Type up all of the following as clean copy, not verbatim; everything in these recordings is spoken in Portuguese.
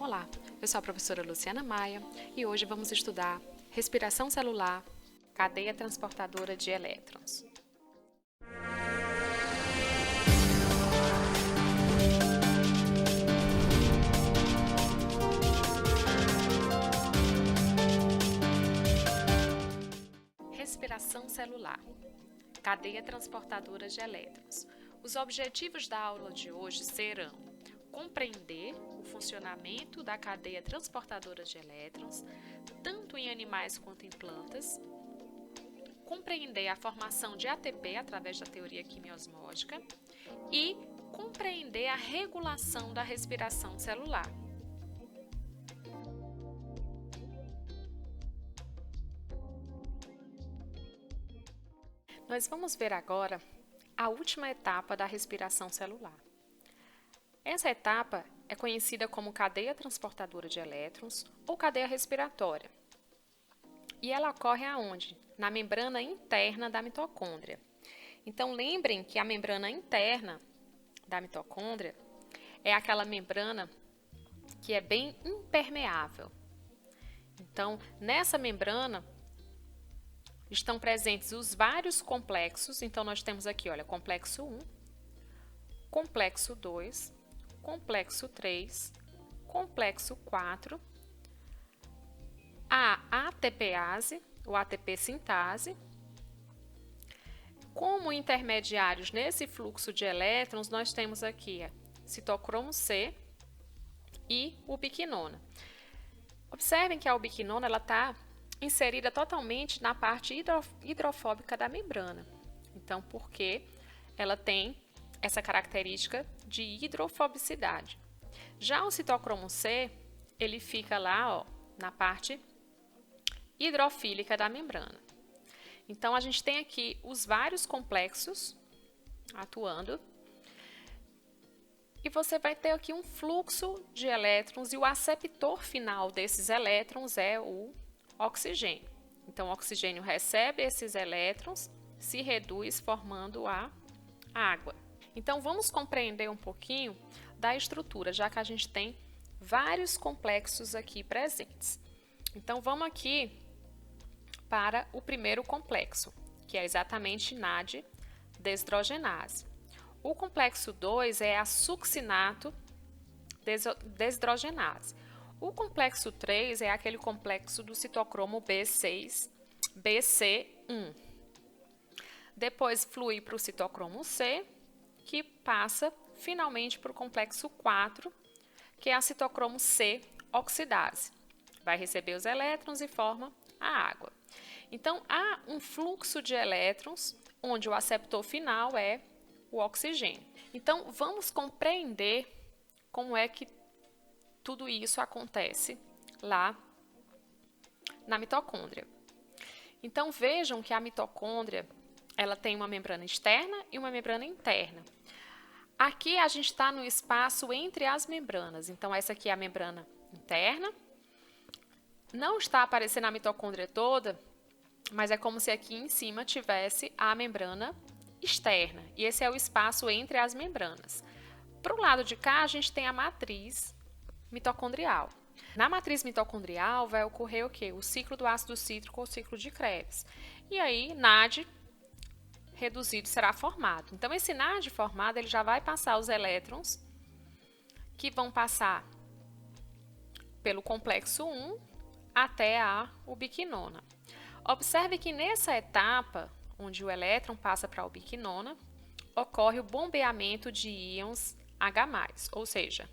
Olá, eu sou a professora Luciana Maia e hoje vamos estudar respiração celular, cadeia transportadora de elétrons. Respiração celular, cadeia transportadora de elétrons. Os objetivos da aula de hoje serão compreender o funcionamento da cadeia transportadora de elétrons, tanto em animais quanto em plantas, compreender a formação de ATP através da teoria quimiosmótica e compreender a regulação da respiração celular. Nós vamos ver agora a última etapa da respiração celular. Essa etapa é conhecida como cadeia transportadora de elétrons ou cadeia respiratória. E ela ocorre aonde? Na membrana interna da mitocôndria. Então, lembrem que a membrana interna da mitocôndria é aquela membrana que é bem impermeável. Então, nessa membrana estão presentes os vários complexos. Então, nós temos aqui, olha, complexo 1, complexo 2, complexo 3, complexo 4, a ATPase, ou ATP sintase. Como intermediários nesse fluxo de elétrons, nós temos aqui a citocromo C e ubiquinona. Observem que a ubiquinona está inserida totalmente na parte hidrofóbica da membrana. Então, porque ela tem essa característica de hidrofobicidade. Já o citocromo C, ele fica lá, ó, na parte hidrofílica da membrana. Então, a gente tem aqui os vários complexos atuando e você vai ter aqui um fluxo de elétrons e o aceptor final desses elétrons é o oxigênio. Então, o oxigênio recebe esses elétrons, se reduz formando a água. Então, vamos compreender um pouquinho da estrutura, já que a gente tem vários complexos aqui presentes. Então, vamos aqui para o primeiro complexo, que é exatamente NAD desidrogenase. O complexo 2 é a succinato desidrogenase. O complexo 3 é aquele complexo do citocromo B6, BC1. Depois flui para o citocromo C, que passa finalmente para o complexo 4, que é a citocromo C oxidase. Vai receber os elétrons e forma a água. Então, há um fluxo de elétrons, onde o aceptor final é o oxigênio. Então, vamos compreender como é que tudo isso acontece lá na mitocôndria. Então, vejam que a mitocôndria ela tem uma membrana externa e uma membrana interna. Aqui a gente está no espaço entre as membranas. Então, essa aqui é a membrana interna. Não está aparecendo a mitocôndria toda, mas é como se aqui em cima tivesse a membrana externa. E esse é o espaço entre as membranas. Para o lado de cá, a gente tem a matriz mitocondrial. Na matriz mitocondrial vai ocorrer o quê? O ciclo do ácido cítrico ou ciclo de Krebs. E aí, NAD reduzido será formado. Então, esse NAD formado ele já vai passar os elétrons que vão passar pelo complexo 1 até a ubiquinona. Observe que nessa etapa, onde o elétron passa para a ubiquinona, ocorre o bombeamento de íons H+, ou seja,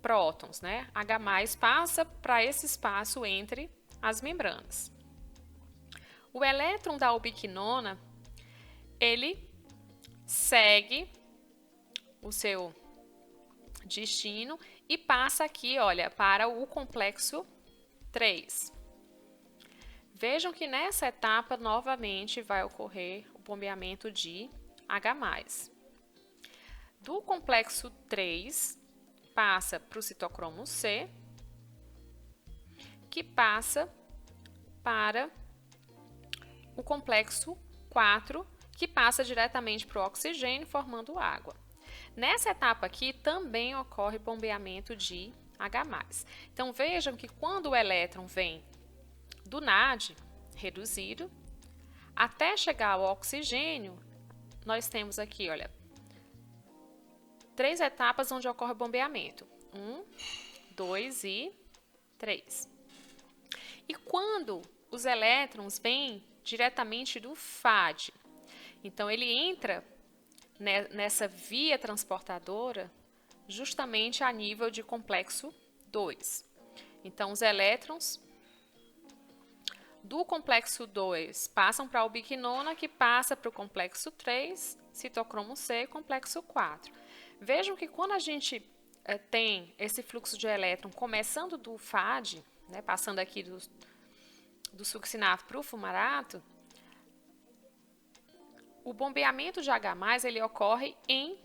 prótons, né? H+ passa para esse espaço entre as membranas. O elétron da ubiquinona, ele segue o seu destino e passa aqui, olha, para o complexo 3. Vejam que nessa etapa, novamente, vai ocorrer o bombeamento de H+. Do complexo 3, passa para o citocromo C, que passa para o complexo 4, que passa diretamente para o oxigênio, formando água. Nessa etapa aqui, também ocorre bombeamento de H+. Então, vejam que quando o elétron vem do NAD reduzido, até chegar ao oxigênio, nós temos aqui, olha, 3 etapas onde ocorre o bombeamento. 1, 2 e 3. E quando os elétrons vêm diretamente do FAD, então ele entra nessa via transportadora justamente a nível de complexo 2. Então, os elétrons do complexo 2 passam para a ubiquinona, que passa para o complexo 3, citocromo C, complexo 4. Vejam que quando a gente tem esse fluxo de elétron começando do FAD, né, passando aqui do succinato para o fumarato, o bombeamento de H+, ele ocorre em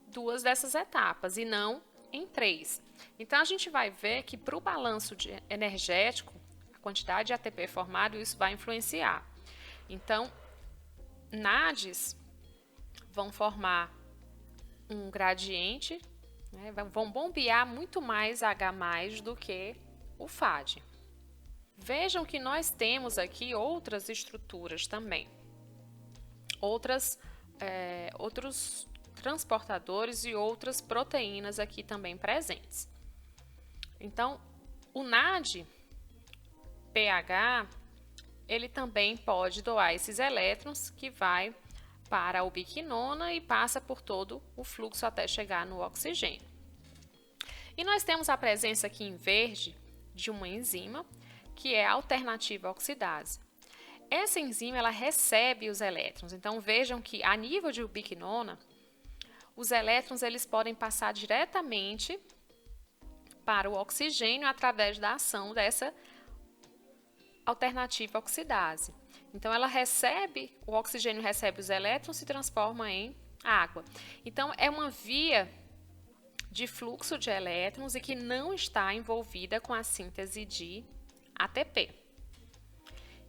2 dessas etapas e não em 3. Então, a gente vai ver que para o balanço energético, a quantidade de ATP formado, isso vai influenciar. Então, NADs vão formar um gradiente, né, vão bombear muito mais H+ do que o FAD. Vejam que nós temos aqui outras estruturas também, outros transportadores e outras proteínas aqui também presentes. Então, o NAD pH, ele também pode doar esses elétrons que vai para a ubiquinona e passa por todo o fluxo até chegar no oxigênio. E nós temos a presença aqui em verde de uma enzima, que é a alternativa oxidase. Essa enzima ela recebe os elétrons. Então, vejam que a nível de ubiquinona, os elétrons eles podem passar diretamente para o oxigênio através da ação dessa alternativa oxidase. Então, o oxigênio recebe os elétrons e se transforma em água. Então, é uma via de fluxo de elétrons e que não está envolvida com a síntese de ATP.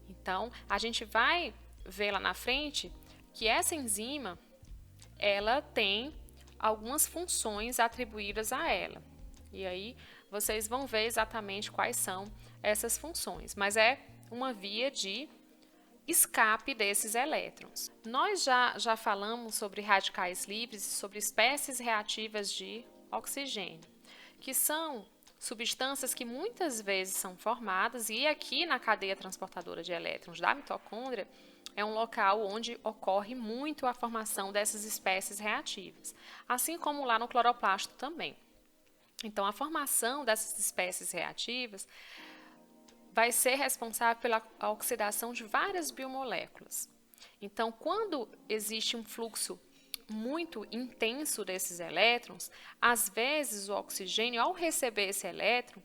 Então, a gente vai ver lá na frente que essa enzima, ela tem algumas funções atribuídas a ela. E aí, vocês vão ver exatamente quais são essas funções. Mas é uma via de escape desses elétrons. Nós já falamos sobre radicais livres e sobre espécies reativas de oxigênio, que são substâncias que muitas vezes são formadas, e aqui na cadeia transportadora de elétrons da mitocôndria é um local onde ocorre muito a formação dessas espécies reativas, assim como lá no cloroplasto também. Então, a formação dessas espécies reativas vai ser responsável pela oxidação de várias biomoléculas. Então, quando existe um fluxo muito intenso desses elétrons, às vezes o oxigênio, ao receber esse elétron,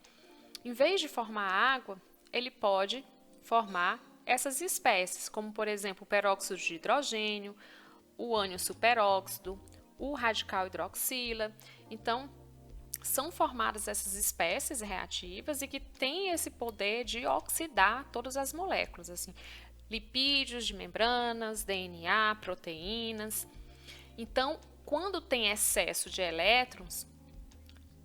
em vez de formar água, ele pode formar essas espécies, como por exemplo o peróxido de hidrogênio, o ânion superóxido, o radical hidroxila. Então, são formadas essas espécies reativas e que têm esse poder de oxidar todas as moléculas, assim, lipídios de membranas, DNA, proteínas. Então, quando tem excesso de elétrons,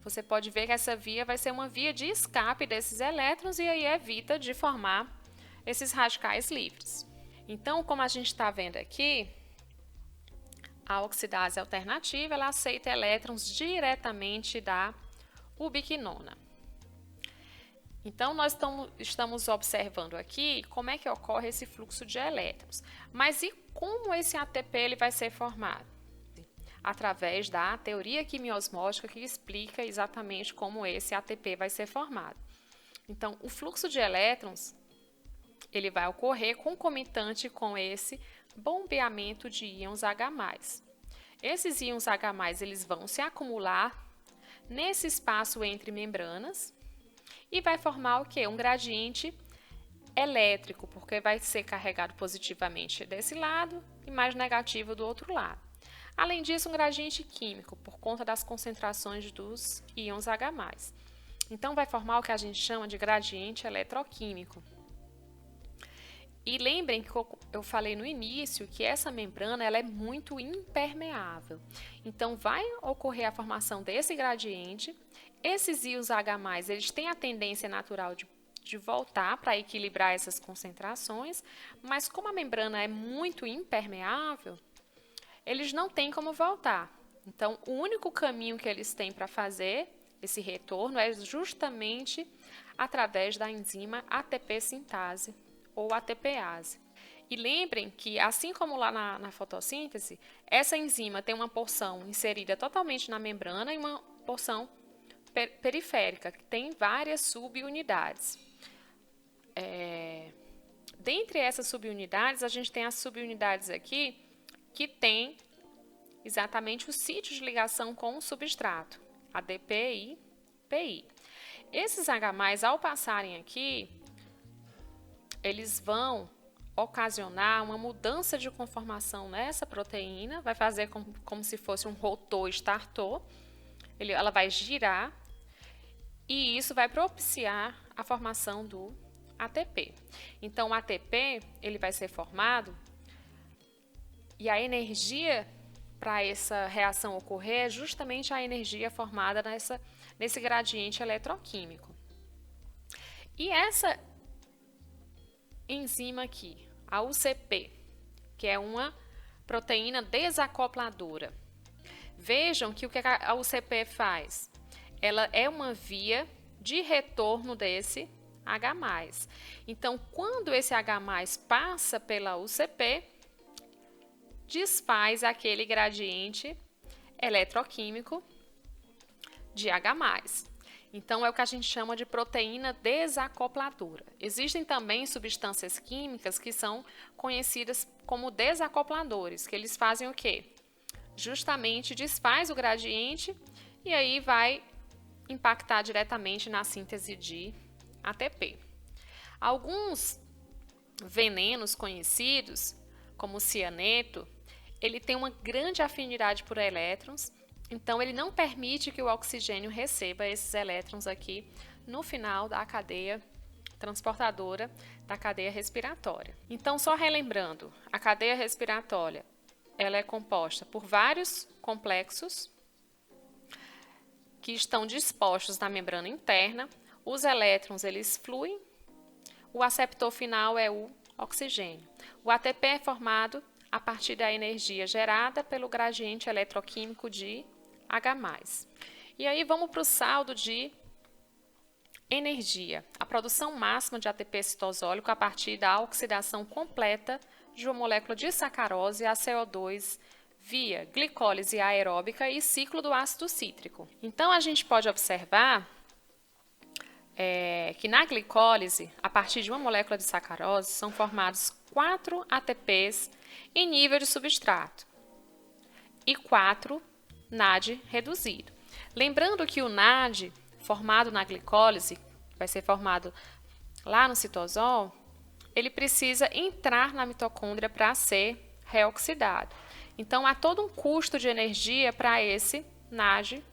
você pode ver que essa via vai ser uma via de escape desses elétrons e aí evita de formar esses radicais livres. Então, como a gente está vendo aqui, a oxidase alternativa ela aceita elétrons diretamente da ubiquinona. Então, nós estamos observando aqui como é que ocorre esse fluxo de elétrons. Mas e como esse ATP ele vai ser formado? Através da teoria quimiosmótica que explica exatamente como esse ATP vai ser formado. Então, o fluxo de elétrons ele vai ocorrer concomitante com esse bombeamento de íons H+. Esses íons H+, eles vão se acumular nesse espaço entre membranas e vai formar o quê? Um gradiente elétrico, porque vai ser carregado positivamente desse lado e mais negativo do outro lado. Além disso, um gradiente químico, por conta das concentrações dos íons H+. Então, vai formar o que a gente chama de gradiente eletroquímico. E lembrem que eu falei no início que essa membrana ela é muito impermeável. Então, vai ocorrer a formação desse gradiente. esses íons H+, eles têm a tendência natural de voltar para equilibrar essas concentrações, mas como a membrana é muito impermeável, eles não têm como voltar. Então, o único caminho que eles têm para fazer esse retorno é justamente através da enzima ATP sintase ou ATPase. E lembrem que, assim como lá na fotossíntese, essa enzima tem uma porção inserida totalmente na membrana e uma porção periférica, que tem várias subunidades. Dentre essas subunidades, a gente tem as subunidades aqui que tem exatamente o sítio de ligação com o substrato, ADP e PI. Esses H+, ao passarem aqui, eles vão ocasionar uma mudança de conformação nessa proteína, vai fazer como se fosse um rotor-startor, ela vai girar e isso vai propiciar a formação do ATP. Então, o ATP ele vai ser formado e a energia para essa reação ocorrer é justamente a energia formada nesse gradiente eletroquímico. E essa enzima aqui, a UCP, que é uma proteína desacopladora. Vejam que o que a UCP faz? Ela é uma via de retorno desse H+. Então, quando esse H+ passa pela UCP, desfaz aquele gradiente eletroquímico de H+. Então, é o que a gente chama de proteína desacopladora. Existem também substâncias químicas que são conhecidas como desacopladores, que eles fazem o quê? Justamente desfaz o gradiente e aí vai impactar diretamente na síntese de ATP. Alguns venenos conhecidos, como o cianeto, ele tem uma grande afinidade por elétrons, então ele não permite que o oxigênio receba esses elétrons aqui no final da cadeia transportadora da cadeia respiratória. Então, só relembrando, a cadeia respiratória ela é composta por vários complexos que estão dispostos na membrana interna. Os elétrons eles fluem, o aceptor final é o oxigênio. O ATP é formado a partir da energia gerada pelo gradiente eletroquímico de H+. E aí vamos para o saldo de energia. A produção máxima de ATP citosólico a partir da oxidação completa de uma molécula de sacarose a CO2 via glicólise aeróbica e ciclo do ácido cítrico. Então, a gente pode observar que na glicólise, a partir de uma molécula de sacarose, são formados 4 ATPs em nível de substrato e 4 NAD reduzido. Lembrando que o NAD, formado na glicólise, vai ser formado lá no citosol, ele precisa entrar na mitocôndria para ser reoxidado. Então, há todo um custo de energia para esse NAD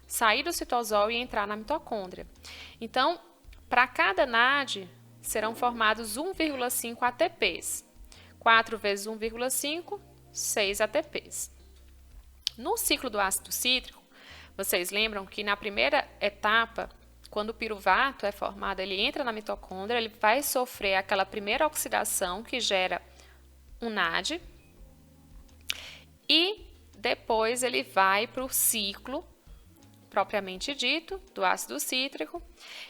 sair do citosol e entrar na mitocôndria. Então, para cada NAD, serão formados 1,5 ATPs. 4 vezes 1,5, 6 ATPs. No ciclo do ácido cítrico, vocês lembram que na primeira etapa, quando o piruvato é formado, ele entra na mitocôndria, ele vai sofrer aquela primeira oxidação que gera um NAD e depois ele vai para o ciclo propriamente dito do ácido cítrico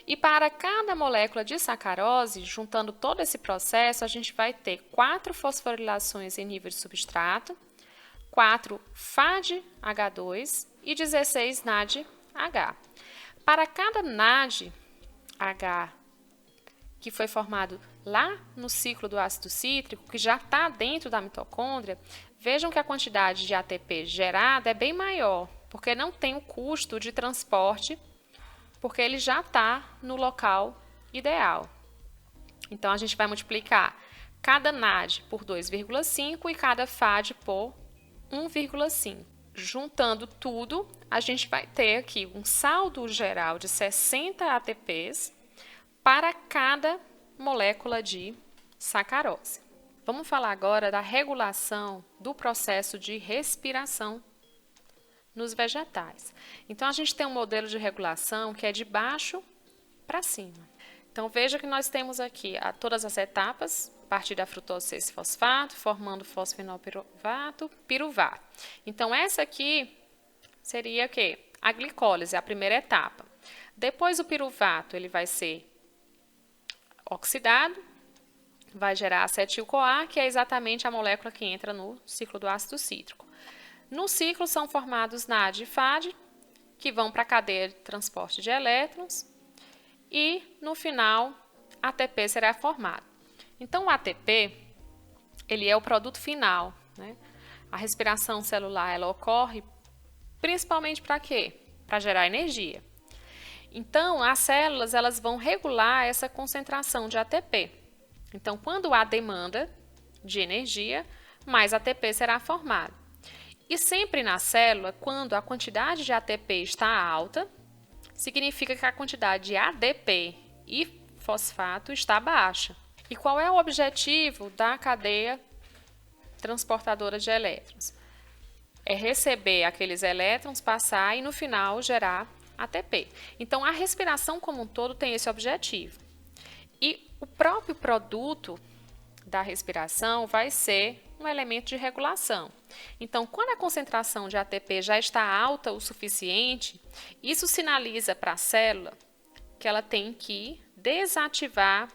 e para cada molécula de sacarose, juntando todo esse processo, a gente vai ter 4 fosforilações em nível de substrato, 4 FAD-H2 e 16 NAD-H. Para cada NAD-H que foi formado lá no ciclo do ácido cítrico, que já está dentro da mitocôndria, vejam que a quantidade de ATP gerada é bem maior, porque não tem o custo de transporte, porque ele já está no local ideal. Então, a gente vai multiplicar cada NAD por 2,5 e cada FAD por 1,5. Juntando tudo, a gente vai ter aqui um saldo geral de 60 ATPs para cada molécula de sacarose. Vamos falar agora da regulação do processo de respiração nos vegetais. Então, a gente tem um modelo de regulação que é de baixo para cima. Então, veja que nós temos aqui todas as etapas, a partir da frutose 6-fosfato, formando fosfenolpiruvato, piruvato. Então, essa aqui seria o quê? A glicólise, a primeira etapa. Depois, o piruvato ele vai ser oxidado, vai gerar acetil-CoA, que é exatamente a molécula que entra no ciclo do ácido cítrico. No ciclo são formados NAD e FAD, que vão para a cadeia de transporte de elétrons, e no final ATP será formado. Então o ATP ele é o produto final, né? A respiração celular ela ocorre principalmente para quê? Para gerar energia. Então as células elas vão regular essa concentração de ATP. Então quando há demanda de energia, mais ATP será formado. E sempre na célula, quando a quantidade de ATP está alta, significa que a quantidade de ADP e fosfato está baixa. E qual é o objetivo da cadeia transportadora de elétrons? É receber aqueles elétrons, passar e no final gerar ATP. Então a respiração como um todo tem esse objetivo. E o próprio produto da respiração vai ser um elemento de regulação. Então, quando a concentração de ATP já está alta o suficiente, isso sinaliza para a célula que ela tem que desativar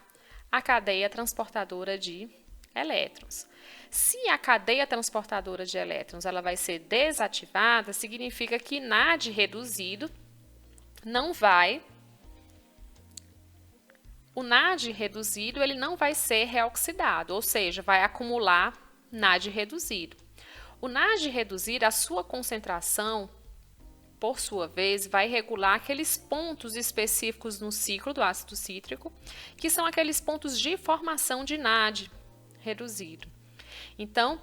a cadeia transportadora de elétrons. Se a cadeia transportadora de elétrons ela vai ser desativada, significa que NAD reduzido não vai... O NAD reduzido ele não vai ser reoxidado, ou seja, vai acumular NAD reduzido. O NAD reduzido, a sua concentração, por sua vez, vai regular aqueles pontos específicos no ciclo do ácido cítrico, que são aqueles pontos de formação de NAD reduzido. Então,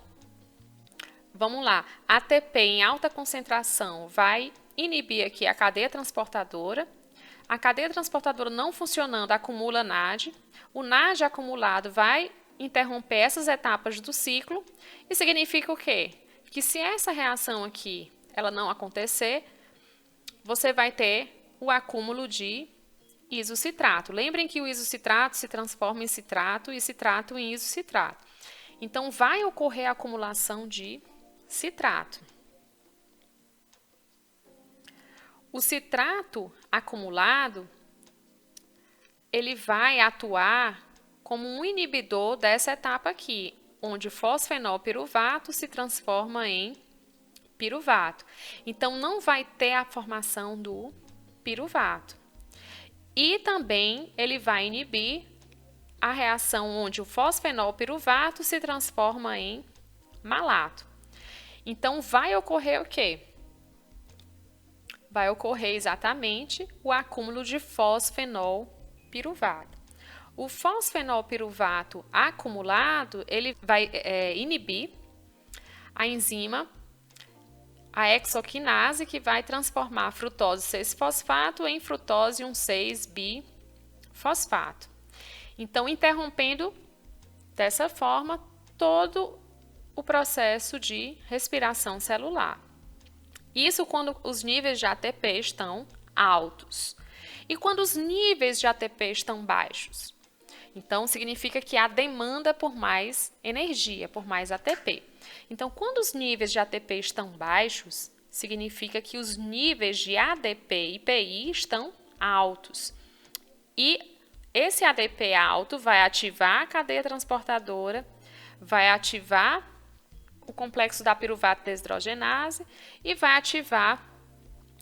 vamos lá, ATP em alta concentração vai inibir aqui a cadeia transportadora. A cadeia transportadora não funcionando acumula NAD. O NAD acumulado vai interromper essas etapas do ciclo e significa o quê? Que se essa reação aqui ela não acontecer, você vai ter o acúmulo de isocitrato. Lembrem que o isocitrato se transforma em citrato e citrato em isocitrato. Então, vai ocorrer a acumulação de citrato. O citrato acumulado, ele vai atuar como um inibidor dessa etapa aqui, onde o fosfenolpiruvato se transforma em piruvato. Então, não vai ter a formação do piruvato. E também ele vai inibir a reação onde o fosfenolpiruvato se transforma em malato. Então, vai ocorrer o quê? Vai ocorrer exatamente o acúmulo de fosfenolpiruvato. O fosfenolpiruvato acumulado, ele vai inibir a enzima, a hexoquinase, que vai transformar a frutose 6-fosfato em frutose 1,6-bifosfato. Então, interrompendo dessa forma todo o processo de respiração celular. Isso quando os níveis de ATP estão altos. E quando os níveis de ATP estão baixos? Então, significa que há demanda por mais energia, por mais ATP. Então, quando os níveis de ATP estão baixos, significa que os níveis de ADP e PI estão altos. E esse ADP alto vai ativar a cadeia transportadora, vai ativar o complexo da piruvato deshidrogenase e vai ativar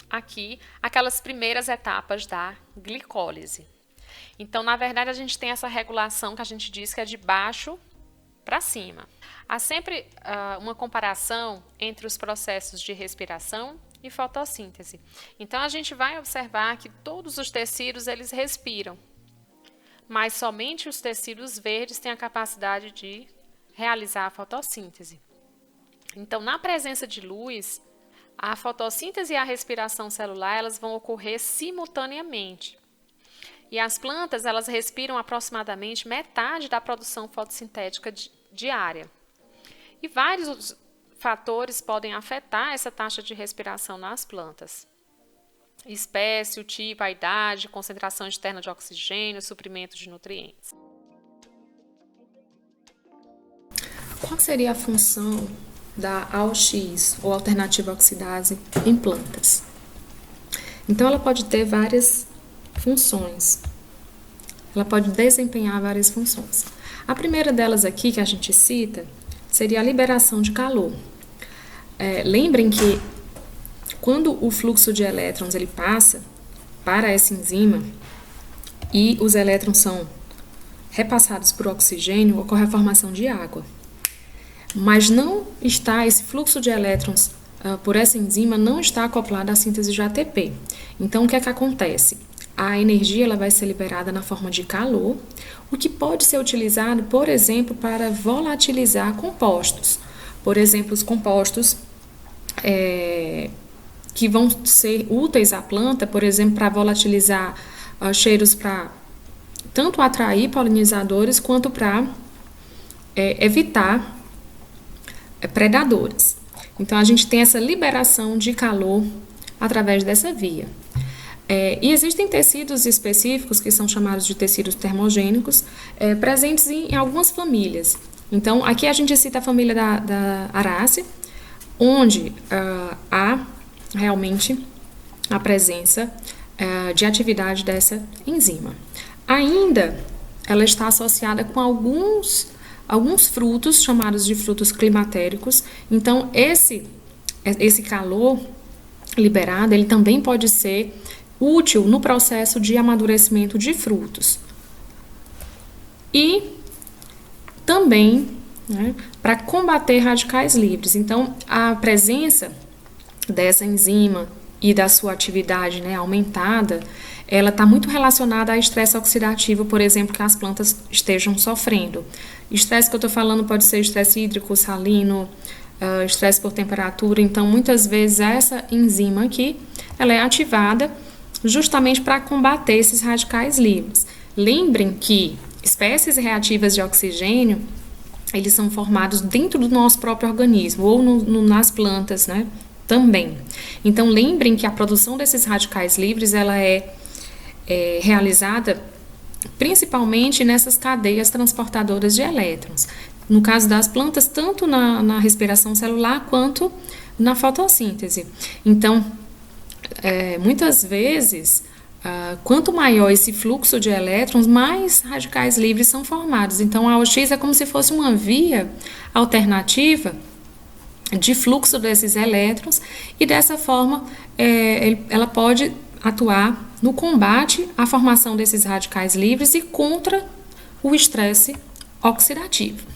aqui aquelas primeiras etapas da glicólise. Então, na verdade, a gente tem essa regulação que a gente diz que é de baixo para cima. Há sempre uma comparação entre os processos de respiração e fotossíntese. Então, a gente vai observar que todos os tecidos eles respiram, mas somente os tecidos verdes têm a capacidade de realizar a fotossíntese. Então, na presença de luz, a fotossíntese e a respiração celular elas vão ocorrer simultaneamente. E as plantas elas respiram aproximadamente metade da produção fotossintética diária. E vários fatores podem afetar essa taxa de respiração nas plantas. Espécie, o tipo, a idade, concentração externa de oxigênio, suprimento de nutrientes. Qual seria a função da AOX, ou alternativa oxidase, em plantas? Então, ela pode ter várias funções. Ela pode desempenhar várias funções. A primeira delas aqui, que a gente cita, seria a liberação de calor. Lembrem que quando o fluxo de elétrons ele passa para essa enzima e os elétrons são repassados por oxigênio, ocorre a formação de água. Mas não está, esse fluxo de elétrons por essa enzima não está acoplado à síntese de ATP. Então, o que é que acontece? A energia ela vai ser liberada na forma de calor, o que pode ser utilizado, por exemplo, para volatilizar compostos. Por exemplo, os compostos que vão ser úteis à planta, por exemplo, para volatilizar cheiros para tanto atrair polinizadores quanto para evitar predadores. Então, a gente tem essa liberação de calor através dessa via. E existem tecidos específicos, que são chamados de tecidos termogênicos, presentes em algumas famílias. Então, aqui a gente cita a família da Arácea, onde há realmente a presença de atividade dessa enzima. Ainda, ela está associada com alguns frutos, chamados de frutos climatéricos. Então, esse calor liberado, ele também pode ser útil no processo de amadurecimento de frutos. E também, para combater radicais livres. Então, a presença dessa enzima e da sua atividade aumentada, ela está muito relacionada a estresse oxidativo, por exemplo, que as plantas estejam sofrendo. Estresse que eu estou falando pode ser estresse hídrico, salino, estresse por temperatura. Então, muitas vezes, essa enzima aqui, ela é ativada justamente para combater esses radicais livres. Lembrem que espécies reativas de oxigênio, eles são formados dentro do nosso próprio organismo, ou nas plantas, também. Então, lembrem que a produção desses radicais livres, ela é realizada principalmente nessas cadeias transportadoras de elétrons. No caso das plantas, tanto na respiração celular quanto na fotossíntese. Então, muitas vezes, quanto maior esse fluxo de elétrons, mais radicais livres são formados. Então, a AOX é como se fosse uma via alternativa de fluxo desses elétrons e, dessa forma, ela pode atuar no combate à formação desses radicais livres e contra o estresse oxidativo.